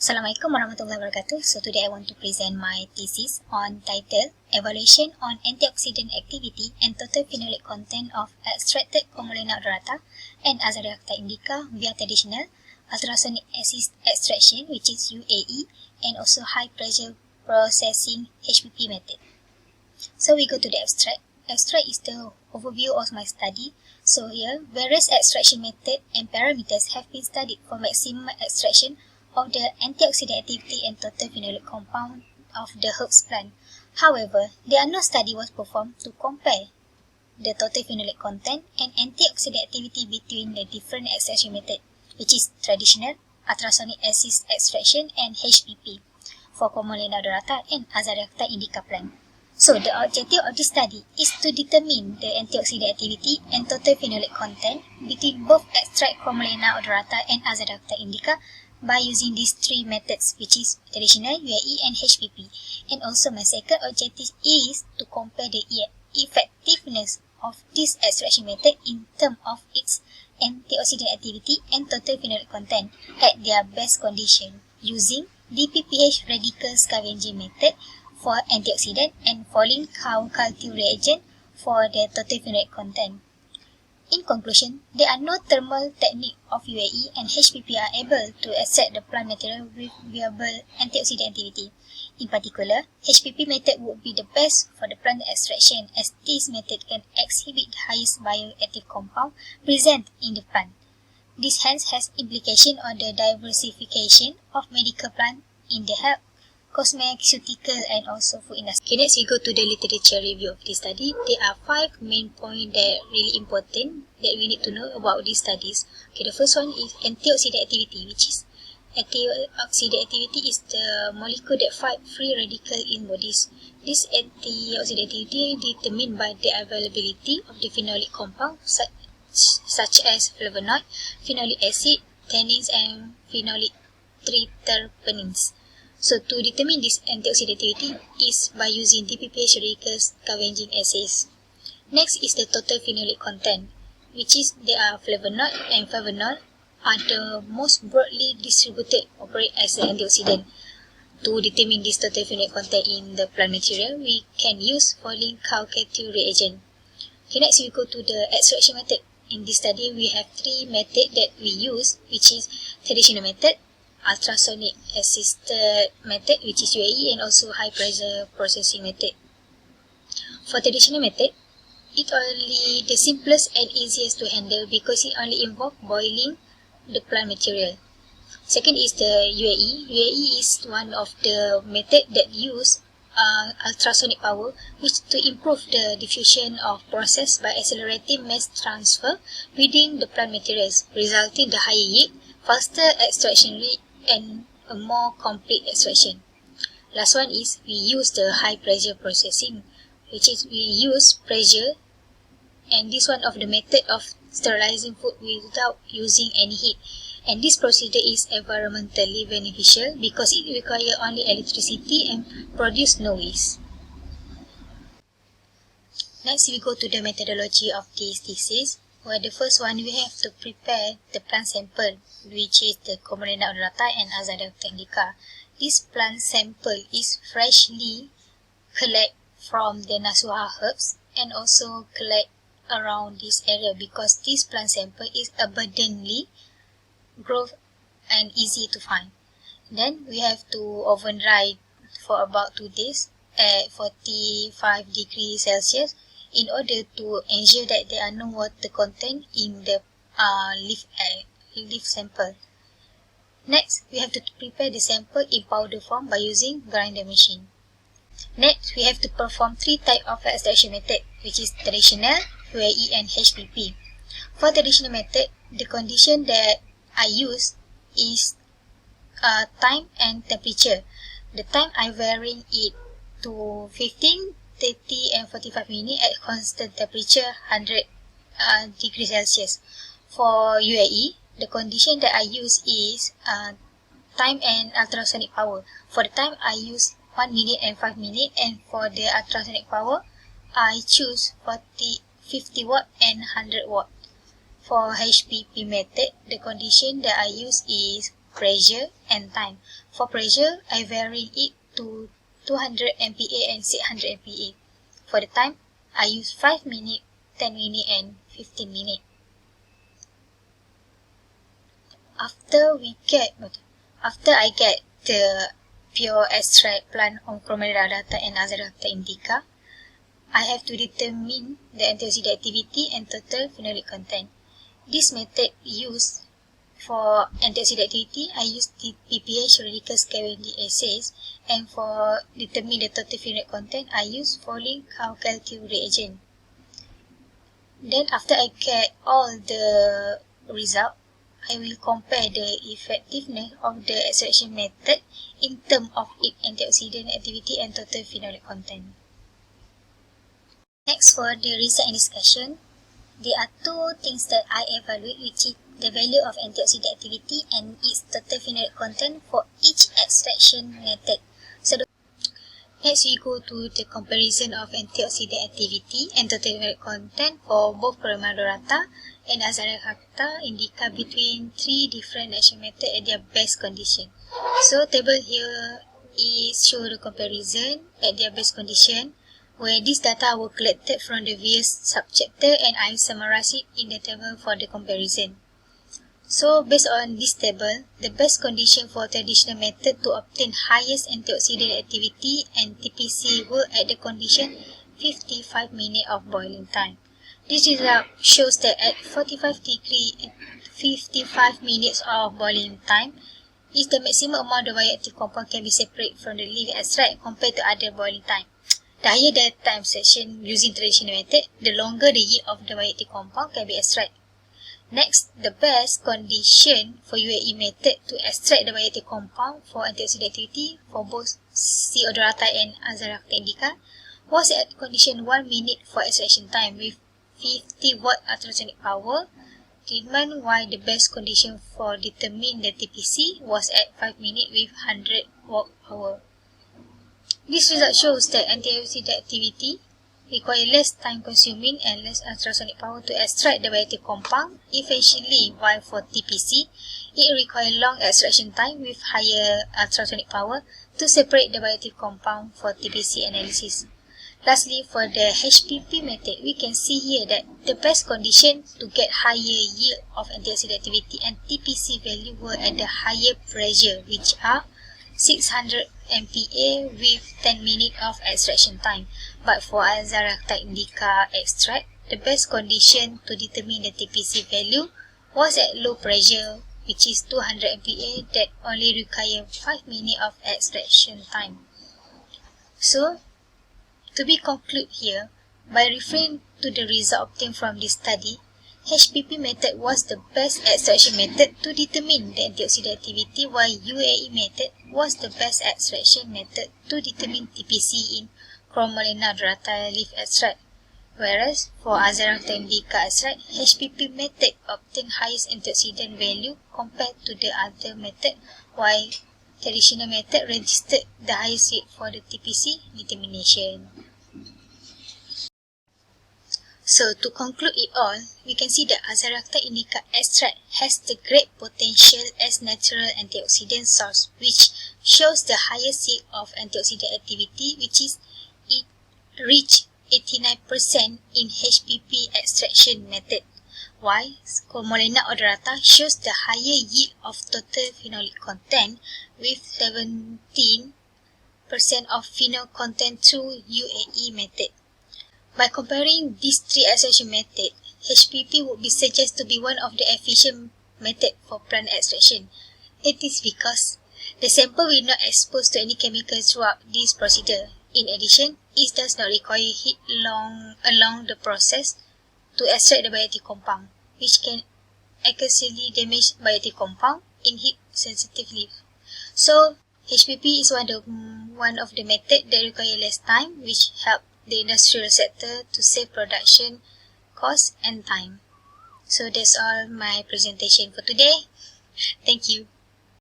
Assalamualaikum warahmatullahi wabarakatuh. So today I want to present my thesis on title Evaluation on Antioxidant Activity and Total Phenolic Content of Extracted CHROMALAENA odorata and AZADIRACTA indica via traditional ultrasonic assist extraction, which is UAE, and also high pressure processing HPP method. So we go to the abstract. Abstract is the overview of my study. So here, various extraction method and parameters have been studied for maximum extraction of the antioxidant activity and total phenolic compound of the herbs plant. However, there are no study was performed to compare the total phenolic content and antioxidant activity between the different extraction method, which is traditional, ultrasonic assist extraction, and HPP for CHROMALAENA odorata and AZADIRACTA indica plant. So the objective of this study is to determine the antioxidant activity and total phenolic content between both extract CHROMALAENA odorata and AZADIRACTA indica by using these three methods, which is traditional, UAE, and HPP. And also my second objective is to compare the effectiveness of this extraction method in terms of its antioxidant activity and total phenolic content at their best condition using DPPH radical scavenging method for antioxidant and Folin-Ciocalteau reagent for the total phenolic content. In conclusion, there are no thermal technique of UAE and HPP are able to extract the plant material with viable antioxidant activity. In particular, HPP method would be the best for the plant extraction as this method can exhibit the highest bioactive compound present in the plant. This hence has implication on the diversification of medical plant in the health, cosmeceutical, and also food industry. Okay, next we go to the literature review of this study. There are 5 main points that are really important that we need to know about these studies. Okay, the first one is antioxidant activity, which is antioxidant activity is the molecule that fight free radical in bodies. This antioxidant activity determined by the availability of the phenolic compound such as flavonoid, phenolic acid, tannins, and phenolic triterpenes. So to determine this antioxidant activity is by using DPPH radical scavenging assays. Next is the total phenolic content, which is there are flavonoid and flavonol are the most broadly distributed operate as an antioxidant. To determine this total phenolic content in the plant material, we can use Folin-Ciocalteau reagent. Okay, next we go to the extraction method. In this study, we have 3 methods that we use, which is traditional method, ultrasonic assisted method, which is UAE, and also high pressure processing method. For traditional method, it only the simplest and easiest to handle because it only involves boiling the plant material. Second is the UAE. UAE is one of the method that use ultrasonic power, which to improve the diffusion of process by accelerating mass transfer within the plant materials, resulting in the higher yield, faster extraction rate, and a more complete extraction. Last one is we use the high pressure processing, which is we use pressure, and this one of the method of sterilizing food without using any heat. And this procedure is environmentally beneficial because it requires only electricity and produce no waste. Next we go to the methodology of this thesis, where the first one we have to prepare the plant sample, which is the CHROMALAENA odorata and AZADIRACTA indica. This plant sample is freshly collected from the Nasuha herbs and also collect around this area because this plant sample is abundantly grow and easy to find. Then we have to oven dry for about 2 days at 45 degrees Celsius in order to ensure that there are no water content in the leaf sample. Next, we have to prepare the sample in powder form by using grinder machine. Next, we have to perform 3 types of extraction method, which is traditional, UAE, and HPP. For traditional method, the condition that I use is time and temperature. The time I varying it to 15, 30, and 45 minutes at constant temperature 100 degrees Celsius. For UAE, the condition that I use is time and ultrasonic power. For the time, I use 1 minute and 5 minutes, and for the ultrasonic power, I choose 50 watt and 100 watt. For HPP method, the condition that I use is pressure and time. For pressure, I vary it to 200 MPa and 600 MPa. For the time, I use 5 minutes, 10 minutes and 15 minutes. After I get the pure extract plant on CHROMALAENA and AZADIRACTA indica, I have to determine the antioxidant activity and total phenolic content. This method used for antioxidant activity, I use DPPH radical scavenging assays, and for determine the total phenolic content, I use Folin-Ciocalteau reagent. Then after I get all the result, I will compare the effectiveness of the extraction method in terms of its antioxidant activity and total phenolic content. Next, for the result and discussion, there are two things that I evaluate, which is the value of antioxidant activity and its total phenolic content for each extraction method. So next we go to the comparison of antioxidant activity and total phenolic content for both ODORATA and AZADIRACTA indica between three different extraction methods at their best condition. So table here is show the comparison at their best condition, where these data were collected from the various subchapter and I summarized it in the table for the comparison. So based on this table, the best condition for traditional method to obtain highest antioxidant activity and TPC were at the condition 55 minutes of boiling time. This result shows that at 45 degrees, 55 minutes of boiling time is the maximum amount of bioactive compound can be separated from the leaf extract compared to other boiling time. The higher the time section using traditional method, the longer the yield of the bioactive compound can be extracted. Next, the best condition for UAE method to extract the bioactive compound for antioxidant activity for both ODORATA and AZADIRACTA indica was at condition 1 minute for extraction time with 50 watt ultrasonic power treatment, while the best condition for determine the TPC was at 5 minutes with 100 watt power. This result shows that antioxidant activity require less time consuming and less ultrasonic power to extract the bioactive compound efficiently, while for TPC, it requires long extraction time with higher ultrasonic power to separate the bioactive compound for TPC analysis. Lastly, for the HPP method, we can see here that the best condition to get higher yield of antioxidant activity and TPC value were at the higher pressure, which are 600 MPa with 10 minutes of extraction time. But for AZADIRACTA indica extract, the best condition to determine the TPC value was at low pressure, which is 200 MPa that only require 5 minutes of extraction time. So, to be concluded here, by referring to the result obtained from this study, HPP method was the best extraction method to determine the antioxidant activity, while UAE method was the best extraction method to determine TPC in CHROMALAENA ODORATA leaf extract. Whereas for AZADIRACTA indica extract, HPP method obtained highest antioxidant value compared to the other method, while traditional method registered the highest yield for the TPC determination. So to conclude it all, we can see that AZADIRACTA indica extract has the great potential as natural antioxidant source, which shows the highest yield of antioxidant activity, which is it reached 89% in HPP extraction method, while CHROMALAENA ODORATA shows the higher yield of total phenolic content with 17% of phenol content through UAE method. By comparing these three extraction methods, HPP would be suggested to be one of the efficient methods for plant extraction. It is because the sample will not expose to any chemicals throughout this procedure. In addition, it does not require heat along the process to extract the bioactive compound, which can accidentally damage bioactive compound in heat-sensitive leaf. So, HPP is one of the methods that require less time, which help the industrial sector to save production cost and time. So that's all my presentation for today. Thank you.